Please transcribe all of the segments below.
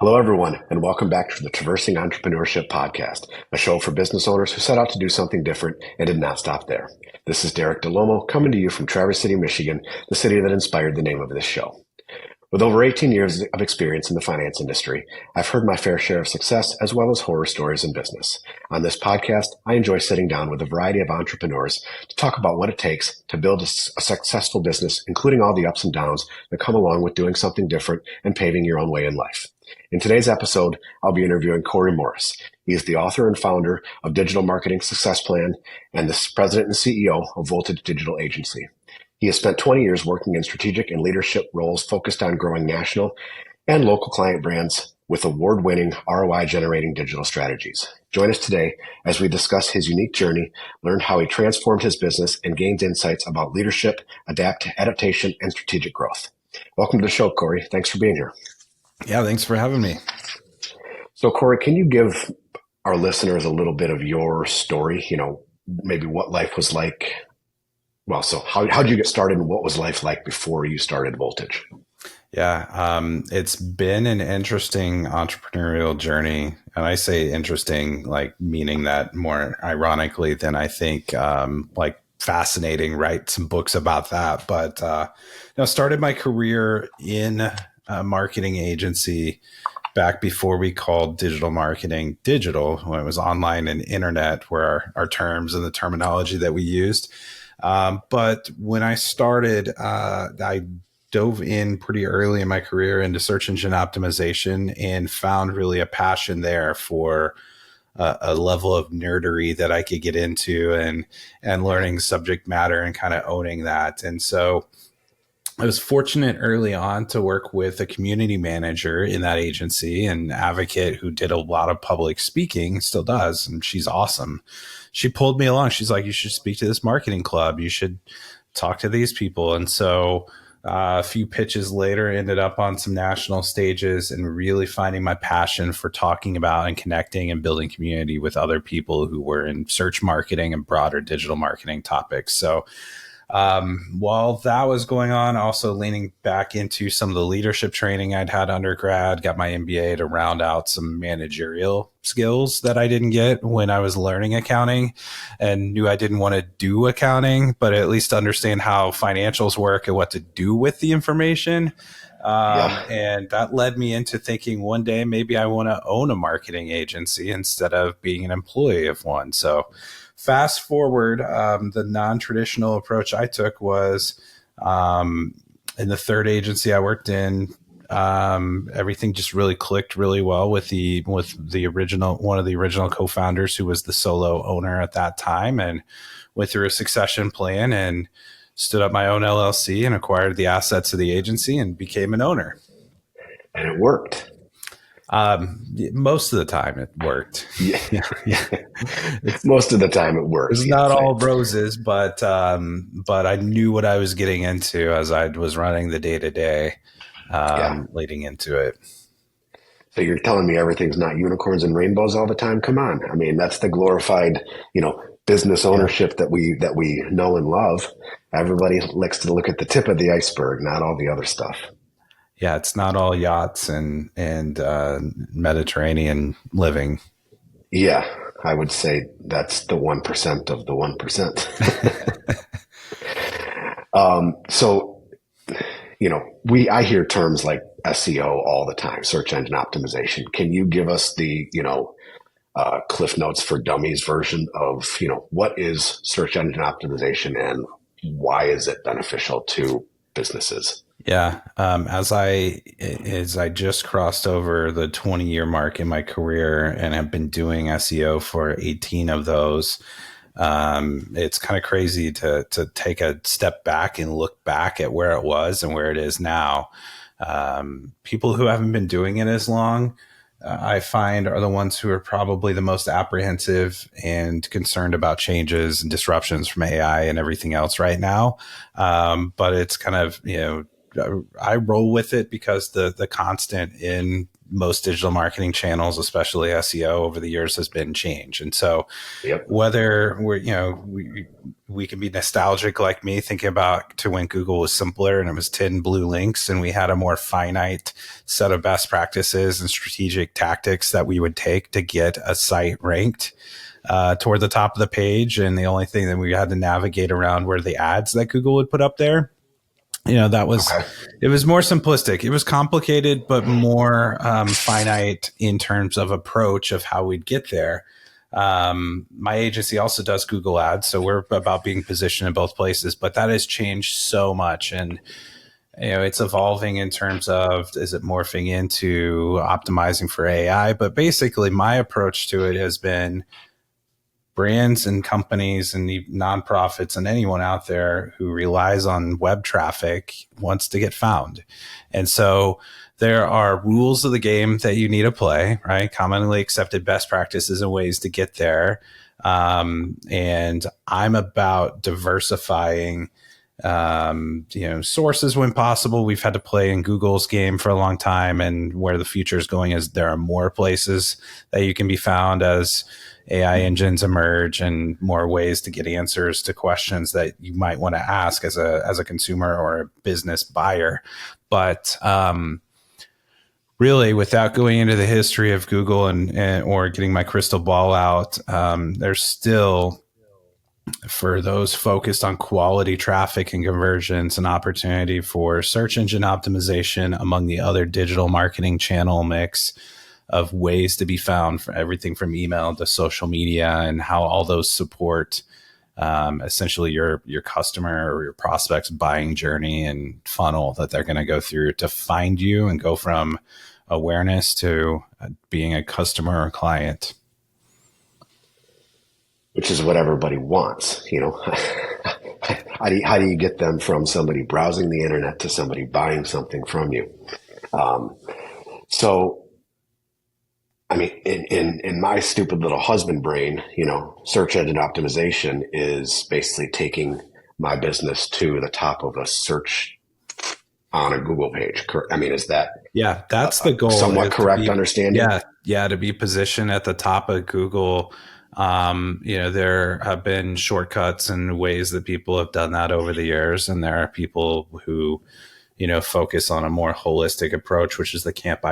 Hello, everyone, and welcome back to the Traversing Entrepreneurship podcast, a show for business owners who set out to do something different and did not stop there. This is Dall'Olmo coming to you from Traverse City, Michigan, the city that inspired the name of this show. With over 18 years of experience in the finance industry, I've heard my fair share of success as well as horror stories in business. On this podcast, I enjoy sitting down with a variety of entrepreneurs to talk about what it takes to build a successful business, including all the ups and downs that come along with doing something different and paving your own way in life. In today's episode, I'll be interviewing Corey Morris. He is the author and founder of Digital Marketing Success Plan and the president and CEO of Voltage Digital Agency. He has spent 20 years working in strategic and leadership roles focused on growing national and local client brands with award-winning ROI-generating digital strategies. Join us today as we discuss his unique journey, learn how he transformed his business, and gained insights about leadership, adaptation, and strategic growth. Welcome to the show, Corey. Thanks for being here. Yeah, thanks for having me. So, Corey, can you give our listeners a little bit of your story? Maybe what life was like. Well, so how did you get started, and what was life like before you started Voltage? Yeah, it's been an interesting entrepreneurial journey. And I say interesting, like meaning that more ironically than I think, like fascinating, write some books about that. But started my career in a marketing agency back before we called digital marketing digital, when it was online and internet were our terms and the terminology that we used. But when I started, I dove in pretty early in my career into search engine optimization and found really a passion there for a level of nerdery that I could get into and learning subject matter and kind of owning that. And so I was fortunate early on to work with a community manager in that agency, an advocate who did a lot of public speaking, still does, and she's awesome. She pulled me along. She's like, you should speak to this marketing club. You should talk to these people. And so a few pitches later, ended up on some national stages and really finding my passion for talking about and connecting and building community with other people who were in search marketing and broader digital marketing topics. So while that was going on, also leaning back into some of the leadership training I'd had undergrad, got my MBA to round out some managerial skills that I didn't get when I was learning accounting, and knew I didn't want to do accounting, but at least understand how financials work and what to do with the information. And that led me into thinking one day, maybe I want to own a marketing agency instead of being an employee of one. So fast forward, the non-traditional approach I took was in the third agency I worked in, everything just really clicked really well with the original, one of the original co-founders who was the solo owner at that time, and went through a succession plan and stood up my own LLC and acquired the assets of the agency and became an owner. And it worked. Most of the time it worked. Yeah. Most of the time it works. It's not all roses, but I knew what I was getting into as I was running the day to day, leading into it. So you're telling me everything's not unicorns and rainbows all the time? Come on. I mean, that's the glorified, business ownership that we know and love. Everybody likes to look at the tip of the iceberg, not all the other stuff. Yeah, it's not all yachts and Mediterranean living. Yeah, I would say that's the 1% of the 1%. So, I hear terms like SEO all the time, search engine optimization. Can you give us the, Cliff Notes for Dummies version of, what is search engine optimization and why is it beneficial to businesses? Yeah. As I just crossed over the 20-year mark in my career and have been doing SEO for 18 of those, it's kind of crazy to take a step back and look back at where it was and where it is now. People who haven't been doing it as long, I find, are the ones who are probably the most apprehensive and concerned about changes and disruptions from AI and everything else right now. But it's kind of, I roll with it because the constant in most digital marketing channels, especially SEO over the years, has been change. And so whether we we can be nostalgic like me, thinking about to when Google was simpler and it was 10 blue links and we had a more finite set of best practices and strategic tactics that we would take to get a site ranked toward the top of the page. And the only thing that we had to navigate around were the ads that Google would put up there. That was, Okay. it was more simplistic. It was complicated, but more finite in terms of approach of how we'd get there. My agency also does Google ads, so we're about being positioned in both places, but that has changed so much. And, it's evolving in terms of, is it morphing into optimizing for AI? But basically my approach to it has been brands and companies and nonprofits and anyone out there who relies on web traffic wants to get found. And so there are rules of the game that you need to play, right? Commonly accepted best practices and ways to get there. And I'm about diversifying sources when possible. We've had to play in Google's game for a long time, and where the future is going is there are more places that you can be found as AI engines emerge and more ways to get answers to questions that you might want to ask as a consumer or a business buyer. But really, without going into the history of Google and or getting my crystal ball out, there's still, for those focused on quality traffic and conversions, an opportunity for search engine optimization among the other digital marketing channel mix of ways to be found, for everything from email to social media, and how all those support essentially your customer or your prospect's buying journey and funnel that they're going to go through to find you and go from awareness to being a customer or client. Which is what everybody wants, How do you get them from somebody browsing the internet to somebody buying something from you? So, I mean, in my stupid little husband brain, search engine optimization is basically taking my business to the top of a search on a Google page. I mean, is that that's the goal? Somewhat correct understanding? To be positioned at the top of Google. There have been shortcuts and ways that people have done that over the years, and there are people who focus on a more holistic approach, which is the camp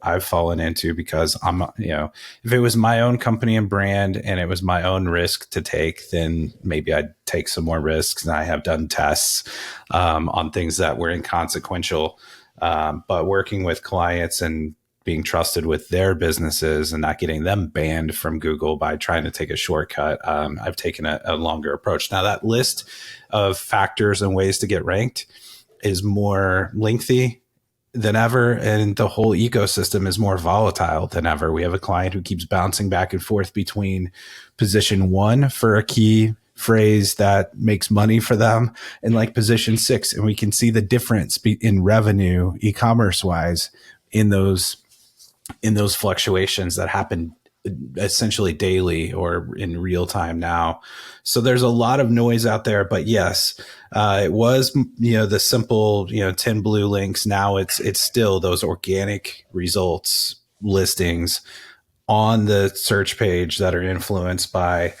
I've fallen into, because I'm, if it was my own company and brand and it was my own risk to take, then maybe I'd take some more risks. And I have done tests on things that were inconsequential, but working with clients and being trusted with their businesses and not getting them banned from Google by trying to take a shortcut, I've taken a longer approach. Now, that list of factors and ways to get ranked is more lengthy than ever, and the whole ecosystem is more volatile than ever. We have a client who keeps bouncing back and forth between position 1 for a key phrase that makes money for them and like position 6, and we can see the difference in revenue e-commerce wise in those fluctuations that happen essentially daily or in real time now. So there's a lot of noise out there, but yes, it was, the simple, 10 blue links. Now it's still those organic results listings on the search page that are influenced by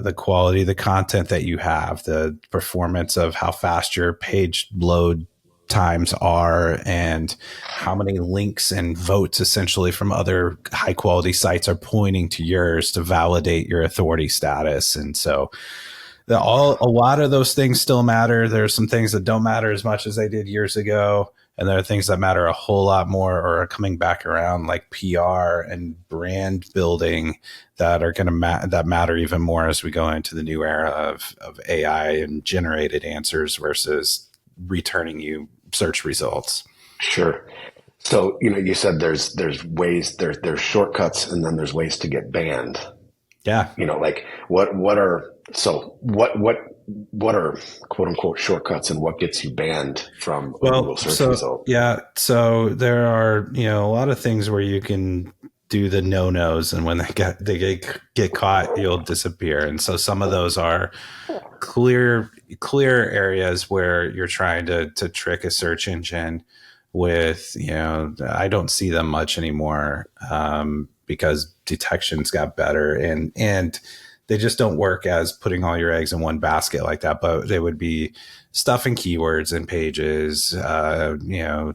the quality of the content that you have, the performance of how fast your page load times are, and how many links and votes essentially from other high quality sites are pointing to yours to validate your authority status. And so a lot of those things still matter. There's some things that don't matter as much as they did years ago, and there are things that matter a whole lot more or are coming back around, like PR and brand building, that are going to that matter even more as we go into the new era of AI and generated answers versus returning you search results. Sure. So, you said there's ways, there's shortcuts, and then there's ways to get banned. Yeah. Like what are quote unquote shortcuts, and what gets you banned from a Google search result? Yeah. So there are, a lot of things where you can do the no-nos, and when they get caught, you'll disappear. And so some of those are clear areas where you're trying to trick a search engine with, I don't see them much anymore, because detections got better, and they just don't work as putting all your eggs in one basket like that. But they would be stuff and keywords and pages,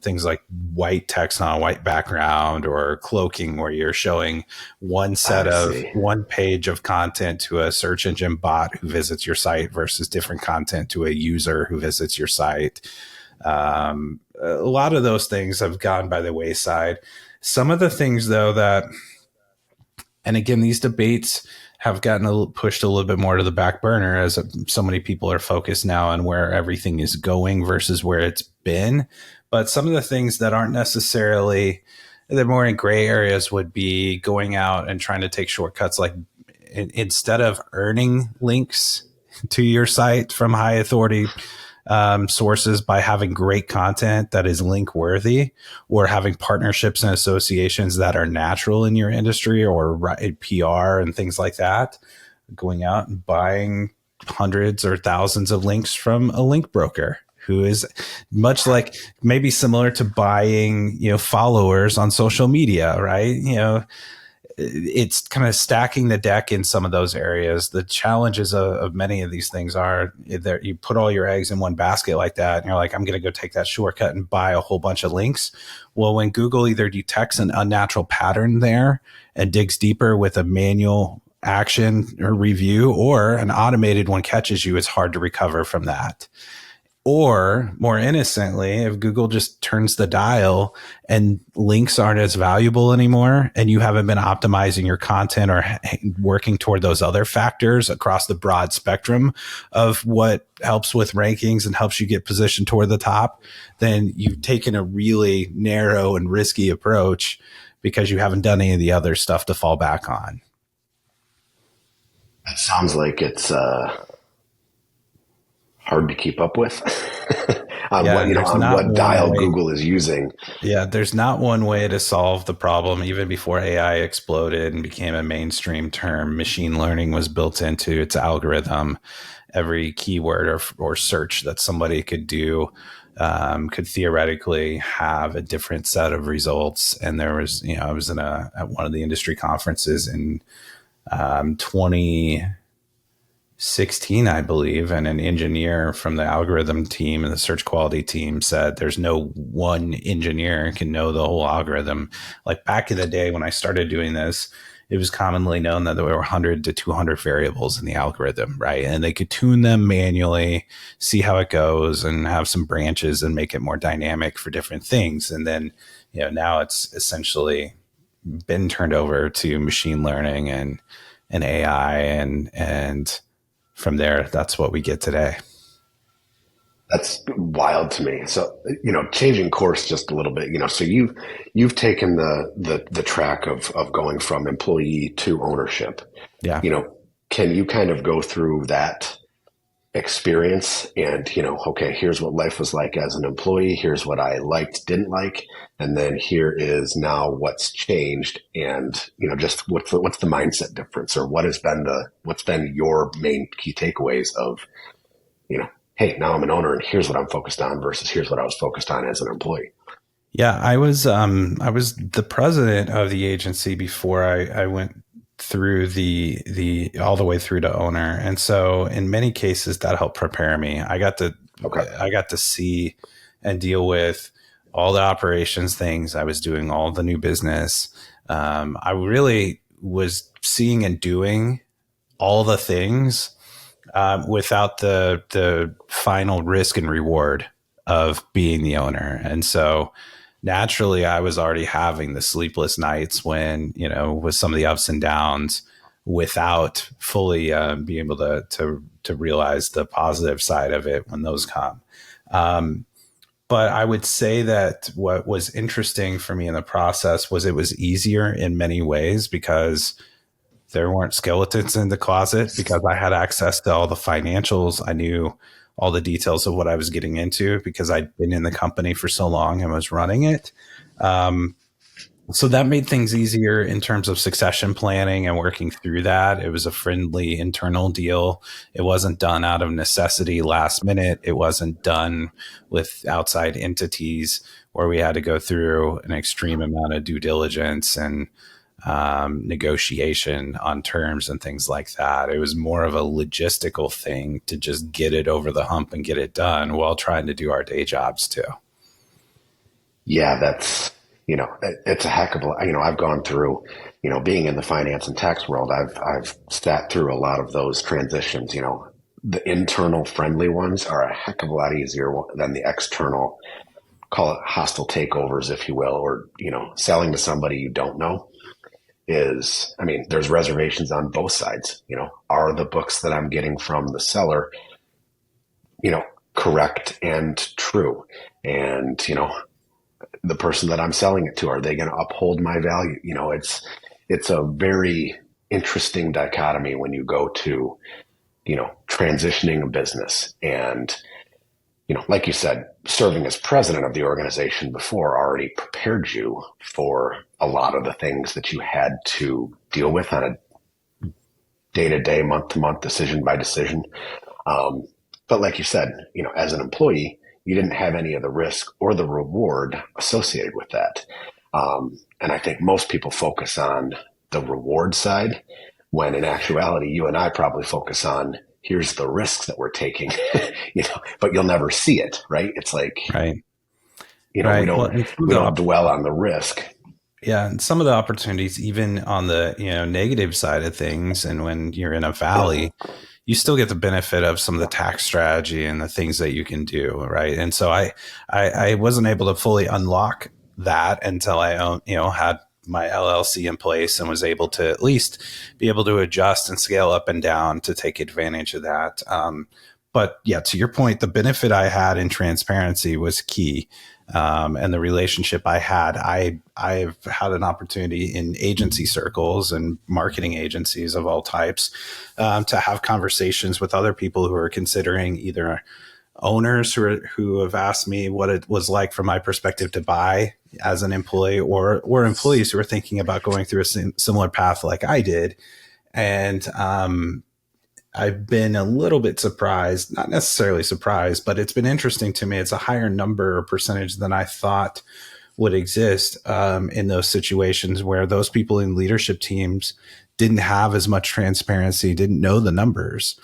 things like white text on a white background, or cloaking, where you're showing I see. one page of content to a search engine bot who visits your site versus different content to a user who visits your site. A lot of those things have gone by the wayside. Some of the things, though, and again, these debates have gotten pushed a little bit more to the back burner, as so many people are focused now on where everything is going versus where it's been. But some of the things that aren't necessarily, they're more in gray areas, would be going out and trying to take shortcuts, like instead of earning links to your site from high authority sources by having great content that is link worthy, or having partnerships and associations that are natural in your industry, or PR and things like that, going out and buying hundreds or thousands of links from a link broker, who is much like, maybe similar to buying, followers on social media, right? It's kind of stacking the deck in some of those areas. The challenges of many of these things are that you put all your eggs in one basket like that, and you're like, I'm going to go take that shortcut and buy a whole bunch of links. Well, when Google either detects an unnatural pattern there and digs deeper with a manual action or review, or an automated one catches you, it's hard to recover from that. Or more innocently, if Google just turns the dial and links aren't as valuable anymore, and you haven't been optimizing your content or working toward those other factors across the broad spectrum of what helps with rankings and helps you get positioned toward the top, then you've taken a really narrow and risky approach because you haven't done any of the other stuff to fall back on. That sounds like it's hard to keep up with on what dial Google is using. Yeah, there's not one way to solve the problem. Even before AI exploded and became a mainstream term, machine learning was built into its algorithm. Every keyword or search that somebody could do could theoretically have a different set of results. And there was, I was at one of the industry conferences in 2016, I believe, and an engineer from the algorithm team and the search quality team said there's no one engineer can know the whole algorithm. Like back in the day when I started doing this, it was commonly known that there were 100 to 200 variables in the algorithm, right? And they could tune them manually, see how it goes, and have some branches and make it more dynamic for different things. And then, now it's essentially been turned over to machine learning and AI, and from there, that's what we get today. That's wild to me. So, changing course just a little bit, so you've taken the track of going from employee to ownership. Yeah. Can you kind of go through that experience and, okay, here's what life was like as an employee. Here's what I liked, didn't like. And then here is now what's changed. And, just what's the mindset difference, or what's been your main key takeaways of, hey, now I'm an owner and here's what I'm focused on versus here's what I was focused on as an employee. Yeah, I was the president of the agency before I went through the all the way through to owner. And so in many cases that helped prepare me. I got to see and deal with all the operations things. I was doing all the new business. I really was seeing and doing all the things without the final risk and reward of being the owner. And so naturally I was already having the sleepless nights when, with some of the ups and downs, without fully being able to realize the positive side of it when those come. But I would say that what was interesting for me in the process was it was easier in many ways because there weren't skeletons in the closet, because I had access to all the financials. I knew all the details of what I was getting into because I'd been in the company for so long and was running it. So that made things easier in terms of succession planning and working through that. It was a friendly internal deal. It wasn't done out of necessity last minute. It wasn't done with outside entities where we had to go through an extreme amount of due diligence and negotiation on terms and things like that. It was more of a logistical thing to just get it over the hump and get it done while trying to do our day jobs too. Yeah, it's a heck of a, I've gone through, being in the finance and tax world, I've sat through a lot of those transitions. The internal friendly ones are a heck of a lot easier than the external, call it hostile takeovers, if you will, or, selling to somebody you don't know there's reservations on both sides. Are the books that I'm getting from the seller, correct and true? And, the person that I'm selling it to, are they going to uphold my value? It's a very interesting dichotomy when you go to, transitioning a business. And, like you said, serving as president of the organization before already prepared you for a lot of the things that you had to deal with on a day-to-day, month-to-month, decision by decision. But like you said, as an employee, you didn't have any of the risk or the reward associated with that. And I think most people focus on the reward side, when in actuality, you and I probably focus on, here's the risks that we're taking, but you'll never see it, right? It's like, right. We don't dwell on the risk. Yeah. And some of the opportunities, even on the, negative side of things, and when you're in a valley, you still get the benefit of some of the tax strategy and the things that you can do. Right. And so I wasn't able to fully unlock that until I, had my LLC in place and was able to at least be able to adjust and scale up and down to take advantage of that. But yeah, to your point, the benefit I had in transparency was key. And the relationship I had, I've had an opportunity in agency circles and marketing agencies of all types, to have conversations with other people who are considering, either owners who have asked me what it was like from my perspective to buy as an employee, or employees who are thinking about going through a similar path like I did. And, I've been a little bit surprised, not necessarily surprised, but it's been interesting to me. It's a higher number or percentage than I thought would exist, in those situations where those people in leadership teams didn't have as much transparency, didn't know the numbers.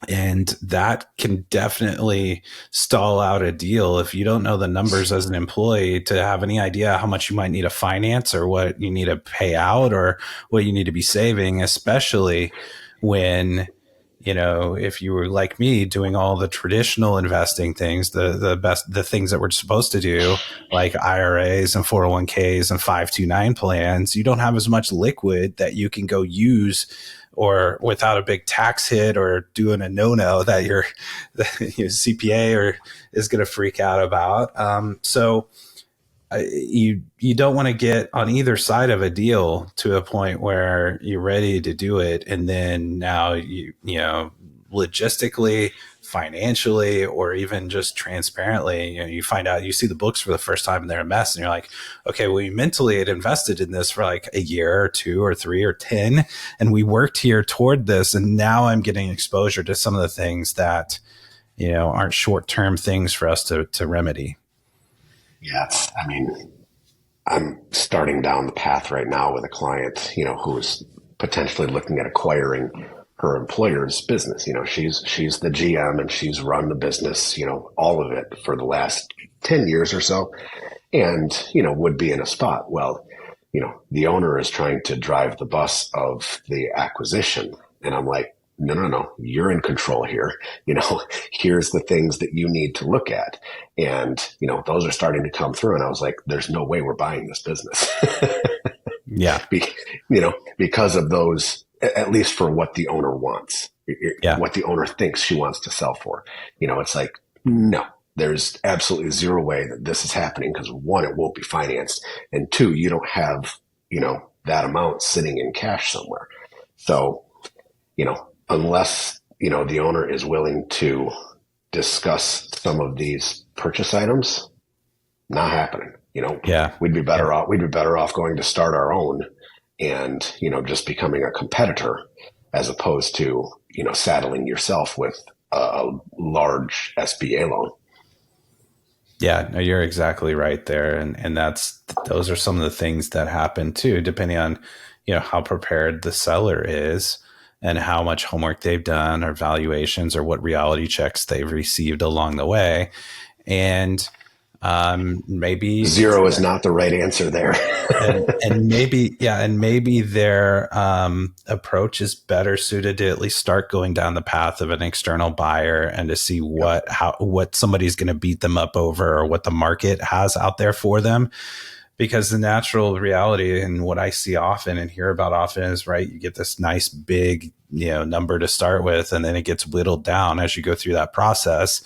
And that can definitely stall out a deal if you don't know the numbers as an employee, to have any idea how much you might need to finance, or what you need to pay out, or what you need to be saving, especially when, if you were like me doing all the traditional investing things, the things that we're supposed to do, like IRAs and 401ks and 529 plans, you don't have as much liquid that you can go use, or without a big tax hit or doing a no-no that your CPA is going to freak out about. So you don't want to get on either side of a deal to a point where you're ready to do it, and then now you logistically, financially, or even just transparently, you find out, you see the books for the first time and they're a mess, and you're like, okay, well, we mentally had invested in this for like a year or 2 or 3 or 10, and we worked here toward this, and now I'm getting exposure to some of the things that aren't short-term things for us to remedy. Yeah, I'm starting down the path right now with a client, who's potentially looking at acquiring her employer's business. She's the GM, and she's run the business, all of it for the last 10 years or so, and, would be in a spot. Well, the owner is trying to drive the bus of the acquisition. And I'm like, no, you're in control here. Here's the things that you need to look at. And, those are starting to come through. And I was like, there's no way we're buying this business. Yeah. Because of those, at least for what the owner wants, yeah. What the owner thinks she wants to sell for. It's like, no, there's absolutely zero way that this is happening, because 1, it won't be financed, and 2, you don't have, that amount sitting in cash somewhere. So, unless, the owner is willing to discuss some of these purchase items, not happening. Yeah. We'd be better off going to start our own and, just becoming a competitor, as opposed to, saddling yourself with a large SBA loan. Yeah, no, you're exactly right there. And those are some of the things that happen too, depending on, how prepared the seller is and how much homework they've done or valuations or what reality checks they've received along the way. And maybe Zero is not the right answer there. maybe their approach is better suited to at least start going down the path of an external buyer and to see Yep. what somebody's going to beat them up over or what the market has out there for them. Because the natural reality and what I see often and hear about often is, right, you get this nice big number to start with, and then it gets whittled down as you go through that process.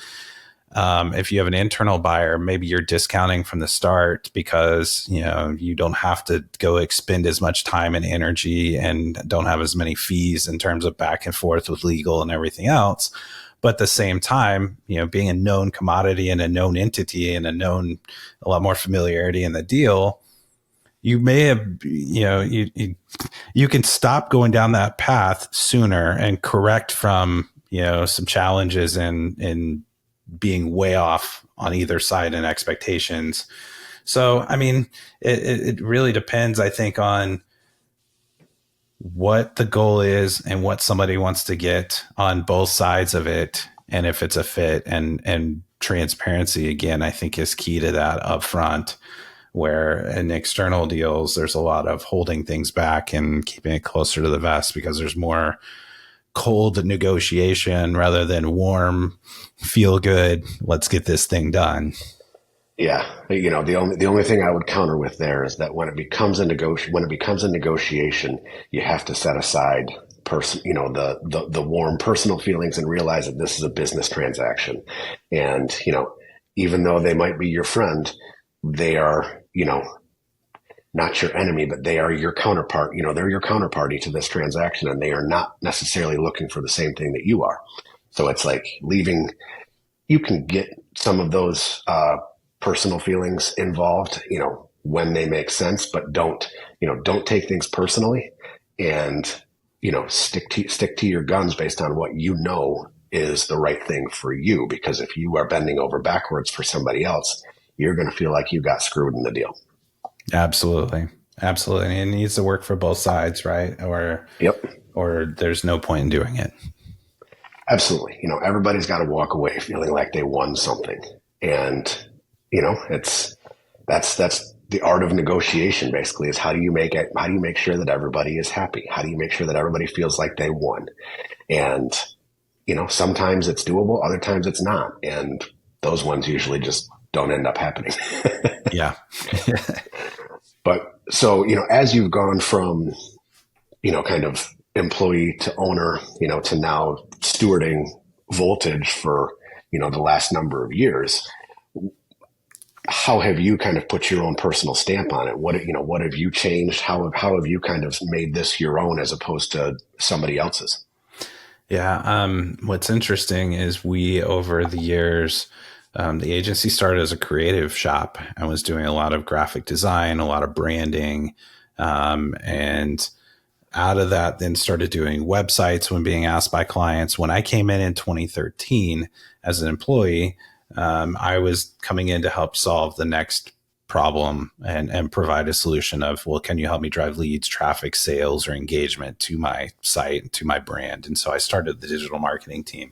If you have an internal buyer, maybe you're discounting from the start because you don't have to go expend as much time and energy and don't have as many fees in terms of back and forth with legal and everything else. But at the same time, being a known commodity and a known entity and a lot more familiarity in the deal, you may have, you can stop going down that path sooner and correct from, some challenges in being way off on either side in expectations. So, I mean, it really depends, I think, on what the goal is and what somebody wants to get on both sides of it. And if it's a fit and transparency, again, I think is key to that upfront, where in external deals, there's a lot of holding things back and keeping it closer to the vest because there's more cold negotiation rather than warm, feel good, let's get this thing done. Yeah, the only thing I would counter with there is that when it becomes a negotiation, you have to set aside the warm personal feelings and realize that this is a business transaction. And even though they might be your friend, they are not your enemy, but they are your counterpart. They're your counterparty to this transaction, and they are not necessarily looking for the same thing that you are. So it's like you can get some of those personal feelings involved, when they make sense, but don't take things personally, and stick to your guns based on what is the right thing for you. Because if you are bending over backwards for somebody else, you're going to feel like you got screwed in the deal. Absolutely. Absolutely. And it needs to work for both sides, right? Yep. Or there's no point in doing it. Absolutely. Everybody's got to walk away feeling like they won something. And, that's the art of negotiation, basically, is how do you make sure that everybody is happy? How do you make sure that everybody feels like they won? And, sometimes it's doable, other times it's not. And those ones usually just don't end up happening. Yeah. But so, as you've gone from, kind of employee to owner, to now stewarding Voltage for, the last number of years, how have you kind of put your own personal stamp on it? What have you changed? How have you kind of made this your own as opposed to somebody else's? Yeah. What's interesting is over the years, the agency started as a creative shop and was doing a lot of graphic design, a lot of branding, and out of that then started doing websites when being asked by clients. When I came in 2013 as an employee, I was coming in to help solve the next problem and provide a solution of, well, can you help me drive leads, traffic, sales, or engagement to my site, to my brand? And so I started the digital marketing team.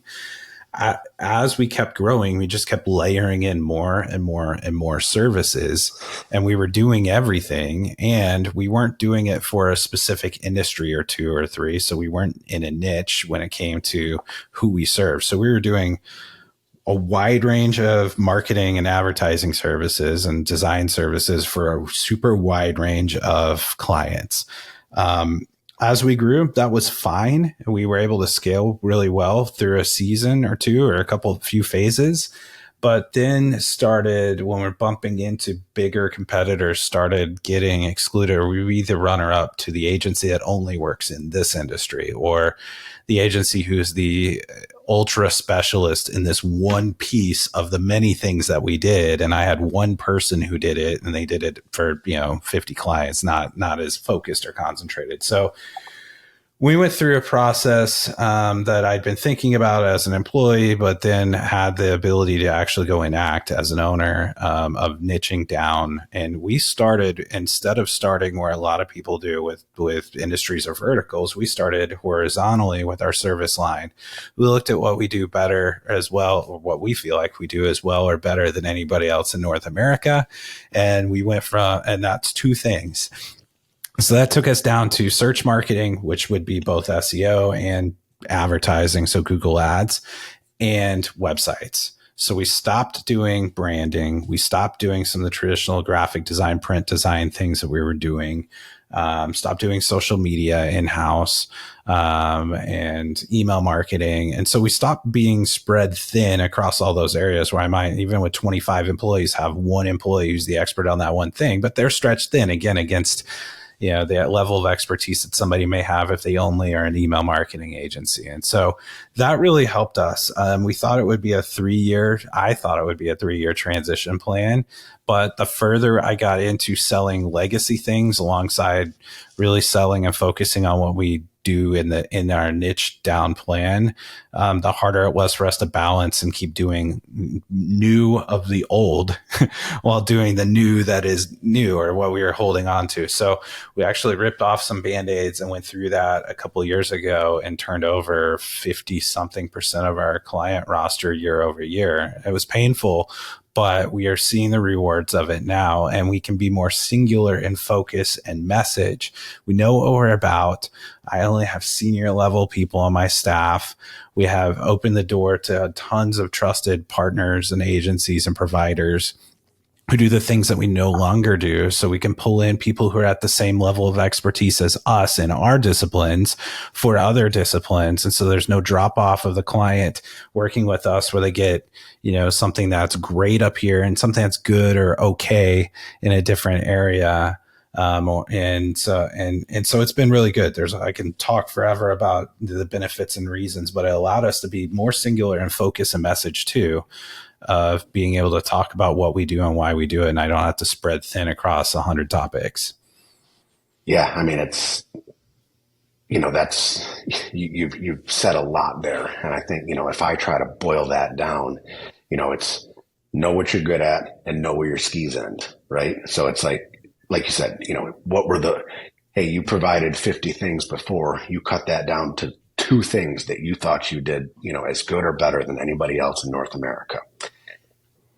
As we kept growing, we just kept layering in more and more and more services, and we were doing everything, and we weren't doing it for a specific industry or two or three. So we weren't in a niche when it came to who we serve. So we were doing a wide range of marketing and advertising services and design services for a super wide range of clients. As we grew, that was fine. We were able to scale really well through a season or two or few phases. But then started, when we're bumping into bigger competitors, started getting excluded, or we were either runner up to the agency that only works in this industry, or the agency who's the ultra specialist in this one piece of the many things that we did. And I had one person who did it, and they did it for 50 clients, not as focused or concentrated. So We went through a process that I'd been thinking about as an employee, but then had the ability to actually go and act as an owner, of niching down. And we started, instead of starting where a lot of people do with industries or verticals, we started horizontally with our service line. We looked at what we do better as well, or what we feel like we do as well or better than anybody else in North America. And we went from, and that's two things. So that took us down to search marketing, which would be both SEO and advertising, so Google Ads, and websites. So we stopped doing branding. We stopped doing some of the traditional graphic design, print design things that we were doing. Stopped doing social media in-house, and email marketing. And so we stopped being spread thin across all those areas where I might, even with 25 employees, have one employee who's the expert on that one thing, but they're stretched thin again against the level of expertise that somebody may have if they only are an email marketing agency. And so that really helped us. We thought it would be I thought it would be a 3-year transition plan. But the further I got into selling legacy things alongside really selling and focusing on what we do in our niche down plan, the harder it was for us to balance and keep doing new of the old while doing the new that is new, or what we were holding on to. So we actually ripped off some Band-Aids and went through that a couple of years ago and turned over 50 something percent of our client roster year over year. It was painful, but we are seeing the rewards of it now, and we can be more singular in focus and message. We know what we're about. I only have senior level people on my staff. We have opened the door to tons of trusted partners and agencies and providers who do the things that we no longer do. So we can pull in people who are at the same level of expertise as us in our disciplines for other disciplines. And so there's no drop off of the client working with us where they get, something that's great up here and something that's good or okay in a different area. And so it's been really good. I can talk forever about the benefits and reasons, but it allowed us to be more singular and focus and message too, of being able to talk about what we do and why we do it. And I don't have to spread thin across 100 topics. Yeah. I mean, you've said a lot there. And I think, if I try to boil that down, it's know what you're good at and know where your skis end. Right. So it's like you said, hey, you provided 50 things before, you cut that down to 2 things that you thought you did, as good or better than anybody else in North America.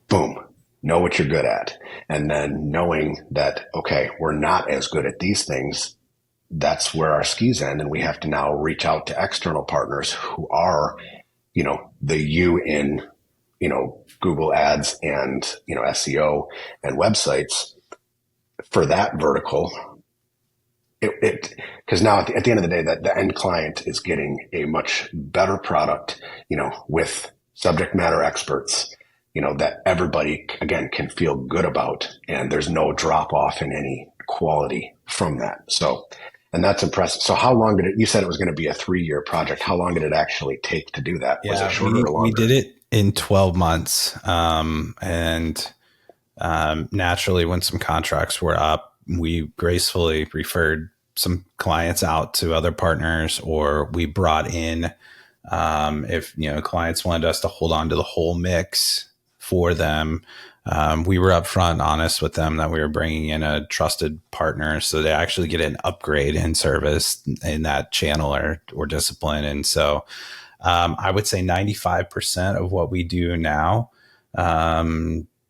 Boom. Know what you're good at. And then knowing that, okay, we're not as good at these things. That's where our skis end. And we have to now reach out to external partners who are, the you in, Google Ads and, SEO and websites for that vertical. Because now at the end of the day, that the end client is getting a much better product, with subject matter experts, that everybody again can feel good about, and there's no drop off in any quality from that. So, and that's impressive. So how long you said it was going to be a 3-year project. How long did it actually take to do that? Was it shorter or longer? We did it in 12 months. Naturally, when some contracts were up, we gracefully referred some clients out to other partners, or we brought in, if clients wanted us to hold on to the whole mix for them, we were upfront and honest with them that we were bringing in a trusted partner, so they actually get an upgrade in service in that channel or discipline. And so I would say 95% of what we do now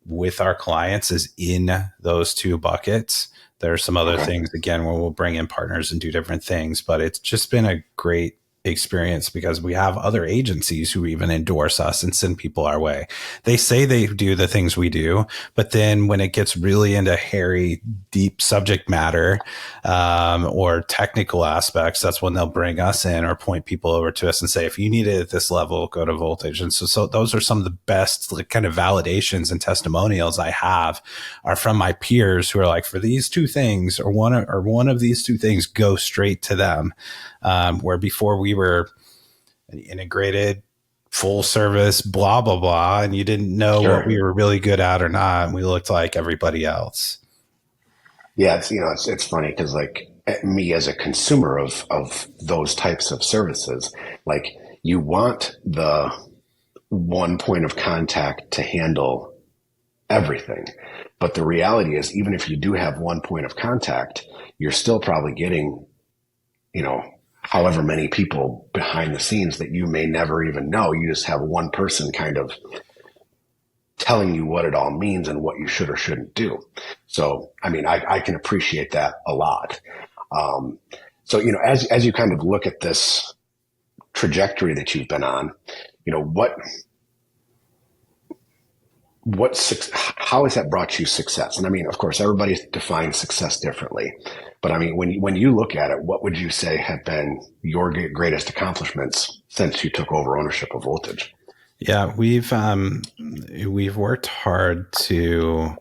with our clients is in those 2 buckets. There are some other things, again, where we'll bring in partners and do different things, but it's just been a great experience because we have other agencies who even endorse us and send people our way. They say they do the things we do, but then when it gets really into hairy, deep subject matter, or technical aspects, that's when they'll bring us in or point people over to us and say, if you need it at this level, go to Voltage. And so those are some of the best kind of validations and testimonials I have are from my peers who are like, for these 2 things or one of these 2 things, go straight to them. Where before we were an integrated, full service, blah, blah, blah, and you didn't know what we were really good at or not. And we looked like everybody else. Yeah. It's funny because me as a consumer of those types of services. Like, you want the one point of contact to handle everything. But the reality is, even if you do have one point of contact, you're still probably getting, however many people behind the scenes that you may never even know. You just have one person kind of telling you what it all means and what you should or shouldn't do. So, I mean, I can appreciate that a lot. So, as you kind of look at this trajectory that you've been on, how has that brought you success? And I mean, of course, everybody defines success differently, but I mean, when you look at it, what would you say have been your greatest accomplishments since you took over ownership of Voltage? Yeah, we've worked hard to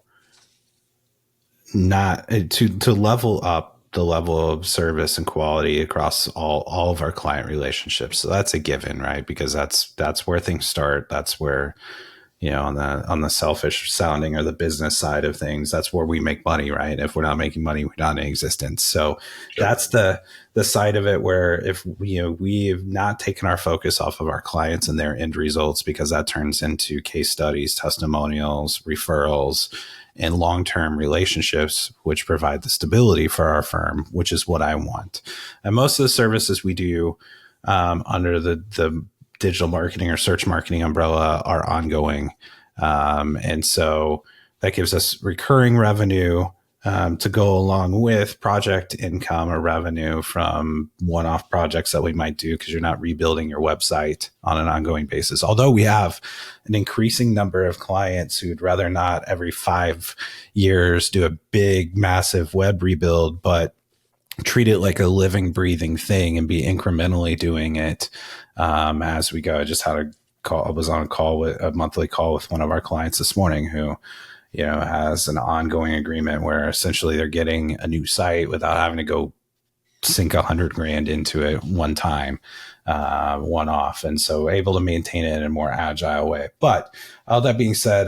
not to level up the level of service and quality across all of our client relationships. So that's a given, right? Because that's where things start. That's where, on the selfish sounding or the business side of things, that's where we make money, right? If we're not making money, we're not in existence. So sure. That's the side of it where if we've not taken our focus off of our clients and their end results, because that turns into case studies, testimonials, referrals, and long-term relationships, which provide the stability for our firm, which is what I want. And most of the services we do under the digital marketing or search marketing umbrella are ongoing. And so that gives us recurring revenue to go along with project income or revenue from one-off projects that we might do, because you're not rebuilding your website on an ongoing basis. Although we have an increasing number of clients who'd rather not every 5 years do a big, massive web rebuild, but treat it like a living, breathing thing and be incrementally doing it as we go. I just had I was on a monthly call with one of our clients this morning who, has an ongoing agreement where essentially they're getting a new site without having to go sink $100,000 into it one time, one off. And so able to maintain it in a more agile way. But all that being said,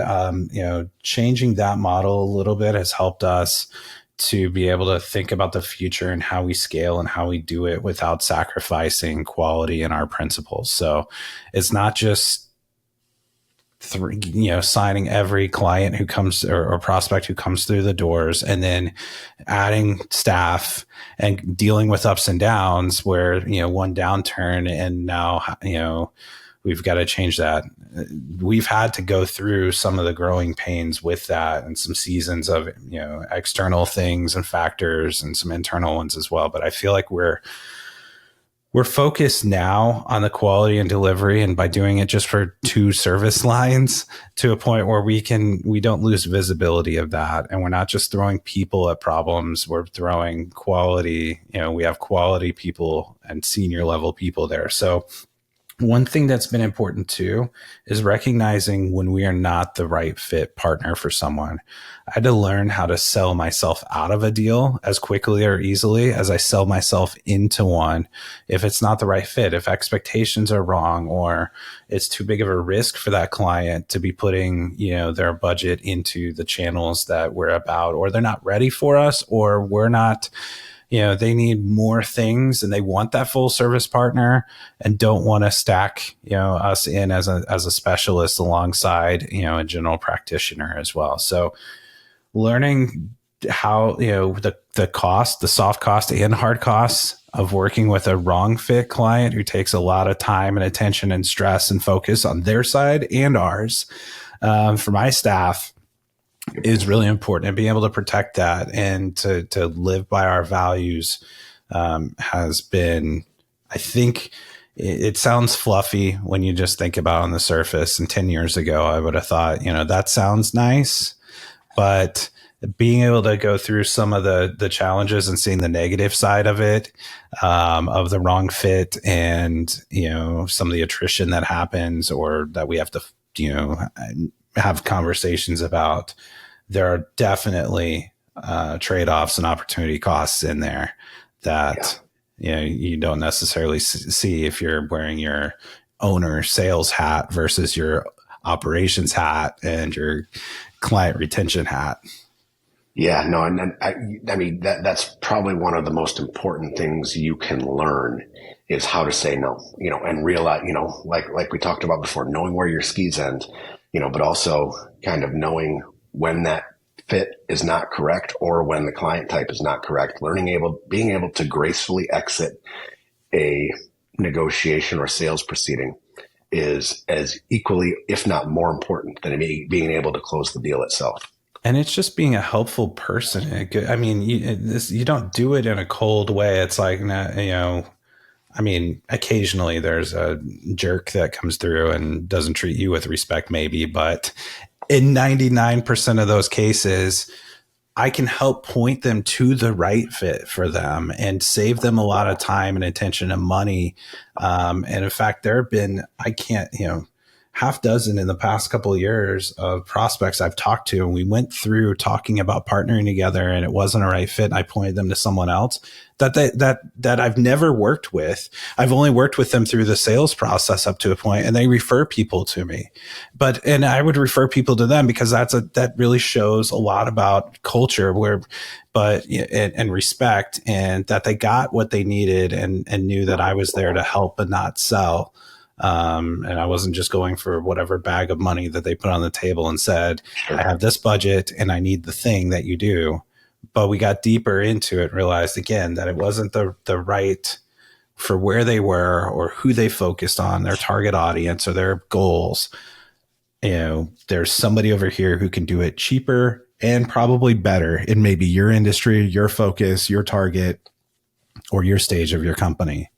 changing that model a little bit has helped us to be able to think about the future and how we scale and how we do it without sacrificing quality and our principles. So it's not just signing every client who comes or prospect who comes through the doors and then adding staff and dealing with ups and downs where, one downturn and now, we've got to change that. We've had to go through some of the growing pains with that and some seasons of, external things and factors and some internal ones as well. But I feel like we're focused now on the quality and delivery, and by doing it just for 2 service lines to a point where we don't lose visibility of that. And we're not just throwing people at problems. We're throwing quality, we have quality people and senior level people there. So one thing that's been important too is recognizing when we are not the right fit partner for someone. I had to learn how to sell myself out of a deal as quickly or easily as I sell myself into one. If it's not the right fit, if expectations are wrong, or it's too big of a risk for that client to be putting, their budget into the channels that we're about, or they're not ready for us, or we're not, they need more things and they want that full service partner and don't want to stack, us in as a specialist alongside, a general practitioner as well. So learning how, the cost, the soft cost and hard costs of working with a wrong fit client who takes a lot of time and attention and stress and focus on their side and ours, for my staff, is really important, and being able to protect that and to live by our values has been, I think it sounds fluffy when you just think about it on the surface. And 10 years ago, I would have thought, that sounds nice, but being able to go through some of the challenges and seeing the negative side of it, of the wrong fit and, some of the attrition that happens or that we have to, have conversations about, there are definitely trade-offs and opportunity costs in there that you don't necessarily see if you're wearing your owner sales hat versus your operations hat and your client retention hat. Yeah, no, and I mean that's probably one of the most important things you can learn is how to say no, and realize, like we talked about before, knowing where your skis end, but also kind of knowing when that fit is not correct or when the client type is not correct, being able to gracefully exit a negotiation or sales proceeding is as equally, if not more important than being able to close the deal itself. And it's just being a helpful person. I mean, you don't do it in a cold way. It's like, I mean, occasionally there's a jerk that comes through and doesn't treat you with respect, maybe, but in 99% of those cases, I can help point them to the right fit for them and save them a lot of time and attention and money. And in fact, there have been, I can't, half dozen in the past couple of years of prospects I've talked to, and we went through talking about partnering together and it wasn't a right fit. And I pointed them to someone else that I've never worked with. I've only worked with them through the sales process up to a point, and they refer people to me. And I would refer people to them because that really shows a lot about culture and respect, and that they got what they needed and knew that I was there to help and not sell. And I wasn't just going for whatever bag of money that they put on the table and said, Sure. I have this budget and I need the thing that you do. But we got deeper into it and realized again that it wasn't the right for where they were or who they focused on, their target audience or their goals. There's somebody over here who can do it cheaper and probably better in maybe your industry, your focus, your target, or your stage of your company.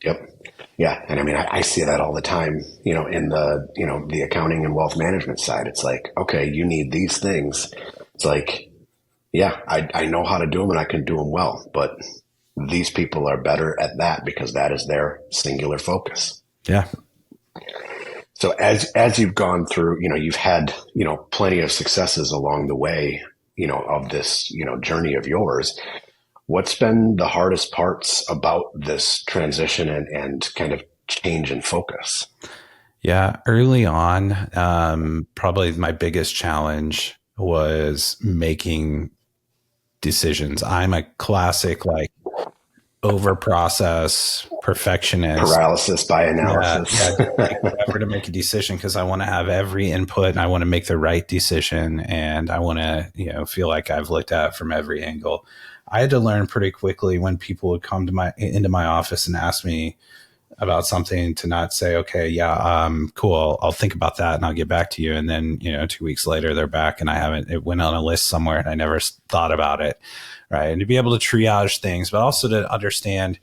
Yep. Yeah. And I mean, I see that all the time, in the accounting and wealth management side. It's like, okay, you need these things. It's like, yeah, I know how to do them and I can do them well, but these people are better at that because that is their singular focus. Yeah. So as you've gone through, you've had, plenty of successes along the way, of this, journey of yours. What's been the hardest parts about this transition and kind of change in focus? Yeah, early on, probably my biggest challenge was making decisions. I'm a classic, like, over process perfectionist. Paralysis by analysis. Yeah, like whatever to make a decision because I want to have every input and I want to make the right decision and I want to, feel like I've looked at it from every angle. I had to learn pretty quickly when people would come into my office and ask me about something to not say, okay, yeah, cool. I'll think about that and I'll get back to you. And then, 2 weeks later they're back and it went on a list somewhere and I never thought about it. Right. And to be able to triage things, but also to understand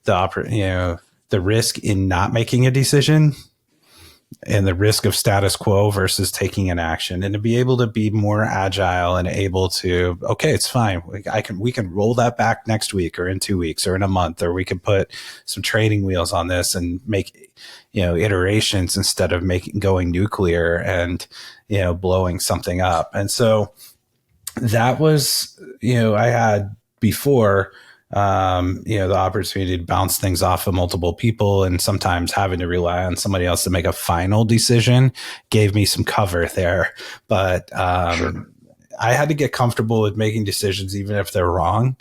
the risk in not making a decision and the risk of status quo versus taking an action, and to be able to be more agile and able to, okay, it's fine. We can roll that back next week or in 2 weeks or in a month, or we can put some training wheels on this and make, iterations instead of going nuclear and, blowing something up. And so that was, I had before, the opportunity to bounce things off of multiple people and sometimes having to rely on somebody else to make a final decision gave me some cover there. But Sure. I had to get comfortable with making decisions, even if they're wrong,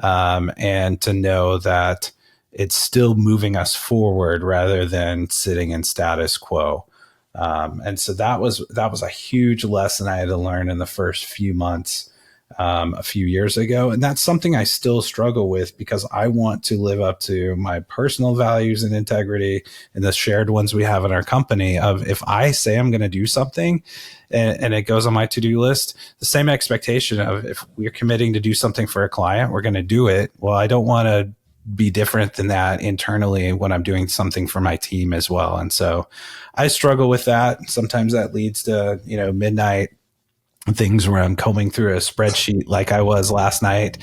and to know that it's still moving us forward rather than sitting in status quo. And so that was a huge lesson I had to learn in the first few months. A few years ago. And that's something I still struggle with because I want to live up to my personal values and integrity and the shared ones we have in our company of if I say I'm going to do something and it goes on my to-do list, the same expectation of if we're committing to do something for a client, we're going to do it. Well, I don't want to be different than that internally when I'm doing something for my team as well. And so I struggle with that. Sometimes that leads to, midnight things where I'm combing through a spreadsheet like I was last night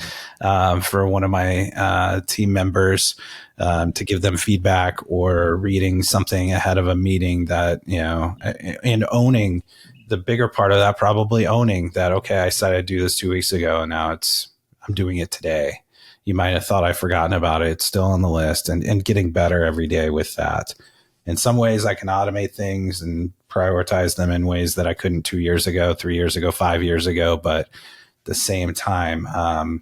for one of my team members to give them feedback, or reading something ahead of a meeting that, and owning the bigger part of that, probably owning that, okay, I said I'd do this 2 weeks ago and now I'm doing it today. You might have thought I've forgotten about it. It's still on the list, and getting better every day with that. In some ways I can automate things and prioritize them in ways that I couldn't 2 years ago, 3 years ago, 5 years ago. But the same time,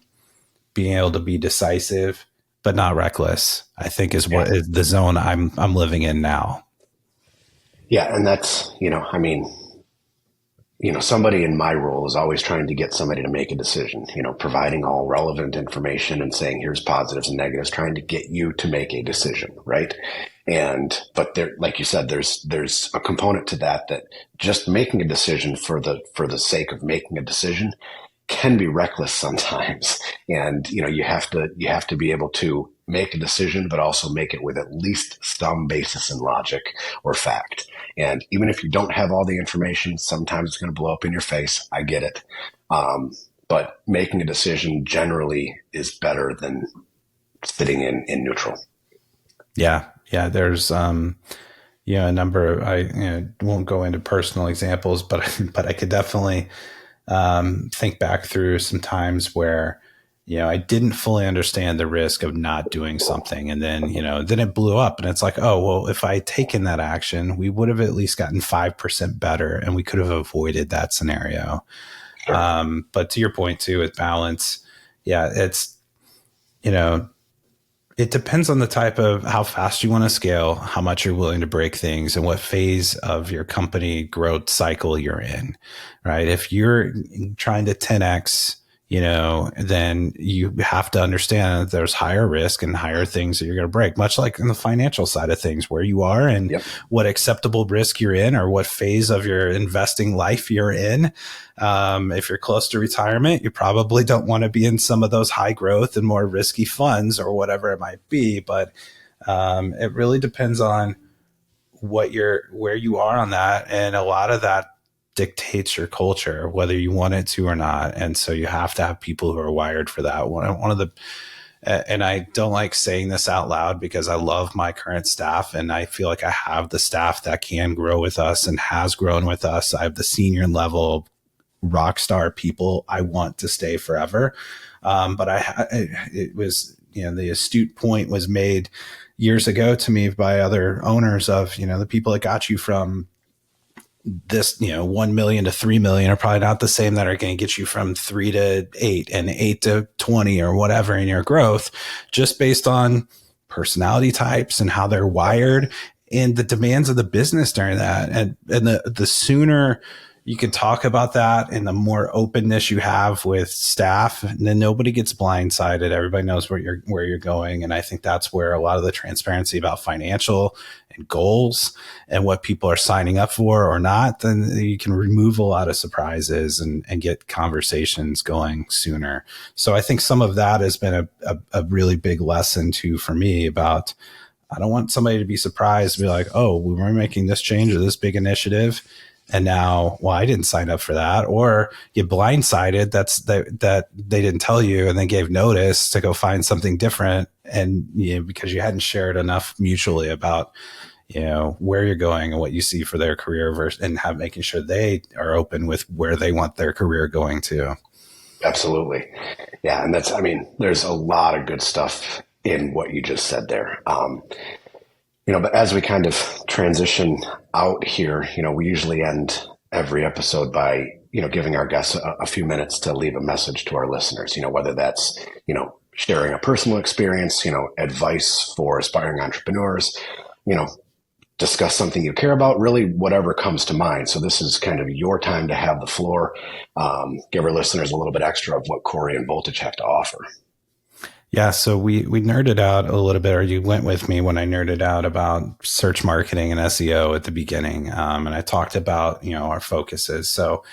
being able to be decisive but not reckless, I think is what is the zone I'm living in now. Yeah, and that's, somebody in my role is always trying to get somebody to make a decision, providing all relevant information and saying, here's positives and negatives, trying to get you to make a decision, right? But there, like you said, there's a component to that just making a decision for the sake of making a decision can be reckless sometimes. And, you have to be able to make a decision, but also make it with at least some basis in logic or fact. And even if you don't have all the information, sometimes it's going to blow up in your face. I get it. But making a decision generally is better than sitting in neutral. Yeah. Yeah. There's, a number of, won't go into personal examples, but I could definitely, think back through some times where, I didn't fully understand the risk of not doing something. And then, then it blew up and it's like, oh, well, if I had taken that action, we would have at least gotten 5% better and we could have avoided that scenario. Sure. But to your point too, with balance, yeah, it's, it depends on the type of how fast you want to scale, how much you're willing to break things, and what phase of your company growth cycle you're in, right? If you're trying to 10x, then you have to understand that there's higher risk and higher things that you're going to break, much like in the financial side of things, where you are and what acceptable risk you're in or what phase of your investing life you're in. If you're close to retirement, you probably don't want to be in some of those high growth and more risky funds or whatever it might be. But it really depends on where you are on that. And a lot of that dictates your culture, whether you want it to or not. And so you have to have people who are wired for that. One of the, and I don't like saying this out loud because I love my current staff and I feel like I have the staff that can grow with us and has grown with us. I have the senior level rock star people I want to stay forever. But it was, the astute point was made years ago to me by other owners of, the people that got you from this, 1 million to 3 million are probably not the same that are going to get you from 3 to 8 and 8 to 20 or whatever in your growth, just based on personality types and how they're wired and the demands of the business during that. And the sooner you can talk about that and the more openness you have with staff, and then nobody gets blindsided. Everybody knows where you're going. And I think that's where a lot of the transparency about financial and goals and what people are signing up for or not, then you can remove a lot of surprises and get conversations going sooner. So I think some of that has been a really big lesson too for me about, I don't want somebody to be surprised to be like, oh, we were making this change or this big initiative. And now, well, I didn't sign up for that, or get blindsided. That they didn't tell you and they gave notice to go find something different. And, because you hadn't shared enough mutually about, where you're going and what you see for their career and making sure they are open with where they want their career going to. Absolutely. Yeah. And there's a lot of good stuff in what you just said there. But as we kind of transition out here, we usually end every episode by, giving our guests a few minutes to leave a message to our listeners, whether that's, sharing a personal experience, advice for aspiring entrepreneurs, discuss something you care about, really whatever comes to mind. So this is kind of your time to have the floor. Give our listeners a little bit extra of what Corey and Voltage have to offer. Yeah, so we nerded out a little bit, or you went with me when I nerded out about search marketing and SEO at the beginning. And I talked about, our focuses. So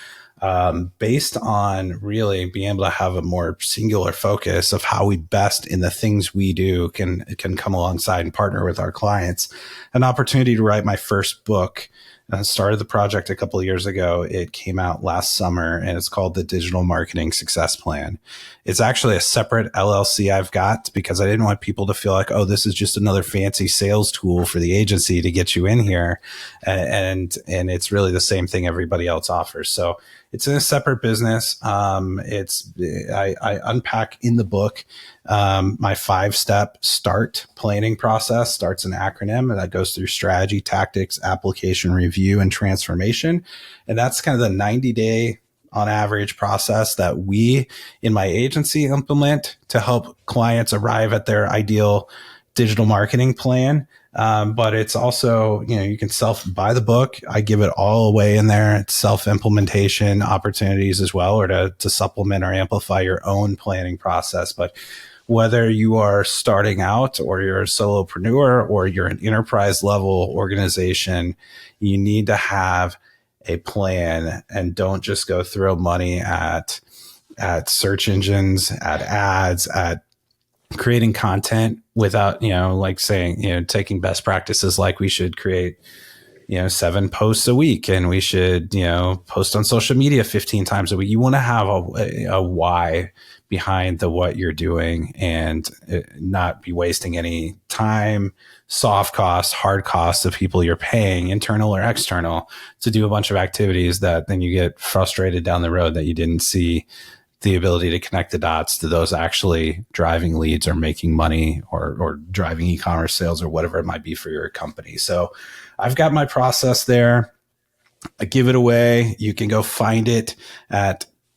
based on really being able to have a more singular focus of how we best in the things we do can come alongside and partner with our clients, an opportunity to write my first book. I started the project a couple of years ago. It came out last summer and it's called the Digital Marketing Success Plan. It's actually a separate LLC I've got because I didn't want people to feel like, oh, this is just another fancy sales tool for the agency to get you in here. And it's really the same thing everybody else offers. So it's in a separate business. I unpack in the book my 5-step START planning process. START's an acronym that goes through strategy, tactics, application, review, and transformation. And that's kind of the 90-day on average process that we in my agency implement to help clients arrive at their ideal digital marketing plan. But it's also, you can buy the book. I give it all away in there. It's self-implementation opportunities as well, or to supplement or amplify your own planning process. But whether you are starting out or you're a solopreneur or you're an enterprise level organization, you need to have a plan and don't just go throw money at search engines, at ads, at creating content without, taking best practices, like we should create, 7 posts a week and we should, post on social media 15 times a week. You want to have a why behind what you're doing and not be wasting any time, soft costs, hard costs of people you're paying, internal or external, to do a bunch of activities that then you get frustrated down the road that you didn't see the ability to connect the dots to those actually driving leads or making money or driving e-commerce sales or whatever it might be for your company. So I've got my process there. I give it away. You can go find it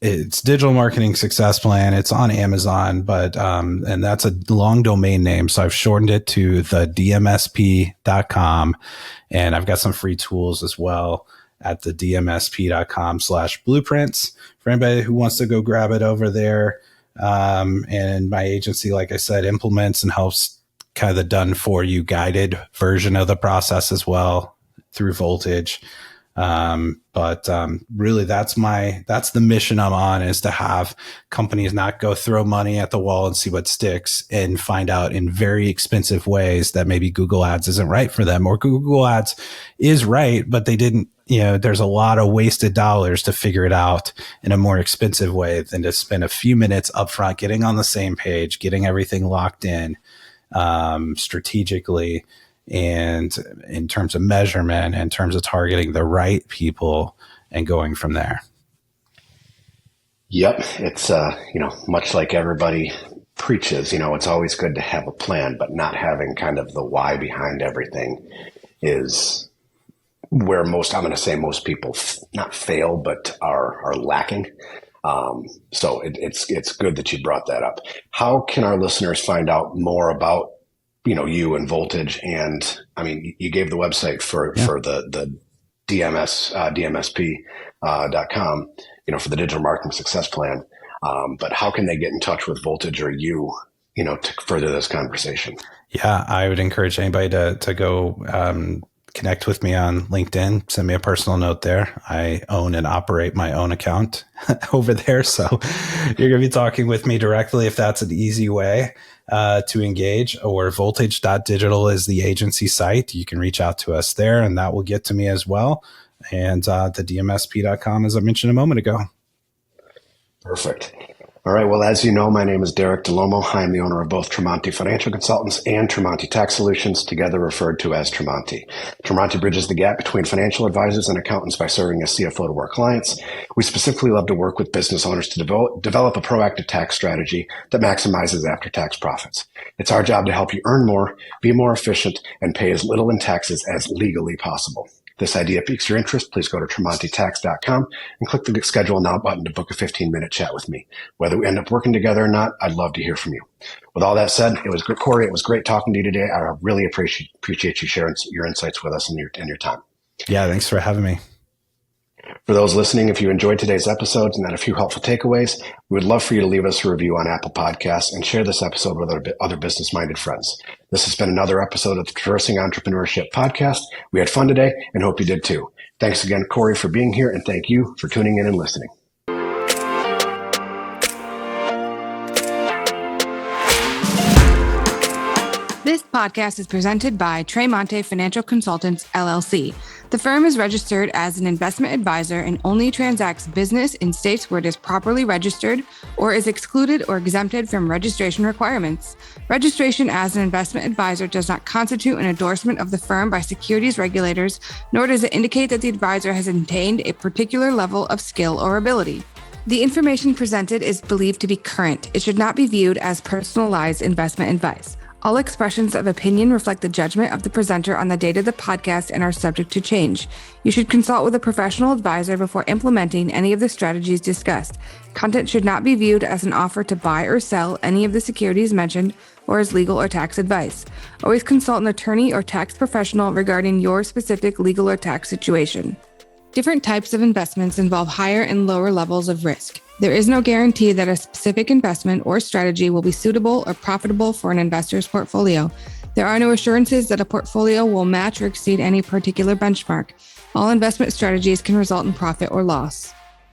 it's Digital Marketing Success Plan. It's on Amazon, but, and that's a long domain name. So I've shortened it to the dmsp.com, and I've got some free tools as well at the dmsp.com/blueprints for anybody who wants to go grab it over there. And my agency, like I said, implements and helps kind of the done for you guided version of the process as well through Voltage. But really that's the mission I'm on, is to have companies not go throw money at the wall and see what sticks and find out in very expensive ways that maybe Google Ads isn't right for them, or Google Ads is right, but they didn't, there's a lot of wasted dollars to figure it out in a more expensive way than to spend a few minutes upfront, getting on the same page, getting everything locked in, strategically, and in terms of measurement, in terms of targeting the right people and going from there. Yep. It's, much like everybody preaches, it's always good to have a plan, but not having kind of the why behind everything is where most people not fail, but are lacking. So it's good that you brought that up. How can our listeners find out more about, you and Voltage? And you gave the website for the DMSP.com, for the Digital Marketing Success Plan. But how can they get in touch with Voltage or you, to further this conversation? Yeah, I would encourage anybody to go, connect with me on LinkedIn, send me a personal note there. I own and operate my own account over there. So you're going to be talking with me directly if that's an easy way to engage. Or voltage.digital is the agency site. You can reach out to us there and that will get to me as well. And the dmsp.com, as I mentioned a moment ago. Perfect. All right. Well, as you know, my name is Derek Dall'Olmo. I am the owner of both Tremonti Financial Consultants and Tremonti Tax Solutions, together referred to as Tremonti. Tremonti bridges the gap between financial advisors and accountants by serving as CFO to our clients. We specifically love to work with business owners to develop a proactive tax strategy that maximizes after-tax profits. It's our job to help you earn more, be more efficient, and pay as little in taxes as legally possible. This idea piques your interest, please go to TremontiTax.com and click the Schedule Now button to book a 15-minute chat with me. Whether we end up working together or not, I'd love to hear from you. With all that said, it was good, Corey. It was great talking to you today. I really appreciate you sharing your insights with us and your time. Yeah, thanks for having me. For those listening, if you enjoyed today's episodes and had a few helpful takeaways, we would love for you to leave us a review on Apple Podcasts and share this episode with other business-minded friends. This has been another episode of the Traversing Entrepreneurship podcast. We had fun today and hope you did too. Thanks again, Corey, for being here, and thank you for tuning in and listening. This podcast is presented by Tremonti Financial Consultants, LLC. The firm is registered as an investment advisor and only transacts business in states where it is properly registered or is excluded or exempted from registration requirements. Registration as an investment advisor does not constitute an endorsement of the firm by securities regulators, nor does it indicate that the advisor has attained a particular level of skill or ability. The information presented is believed to be current. It should not be viewed as personalized investment advice. All expressions of opinion reflect the judgment of the presenter on the date of the podcast and are subject to change. You should consult with a professional advisor before implementing any of the strategies discussed. Content should not be viewed as an offer to buy or sell any of the securities mentioned or as legal or tax advice. Always consult an attorney or tax professional regarding your specific legal or tax situation. Different types of investments involve higher and lower levels of risk. There is no guarantee that a specific investment or strategy will be suitable or profitable for an investor's portfolio. There are no assurances that a portfolio will match or exceed any particular benchmark. All investment strategies can result in profit or loss.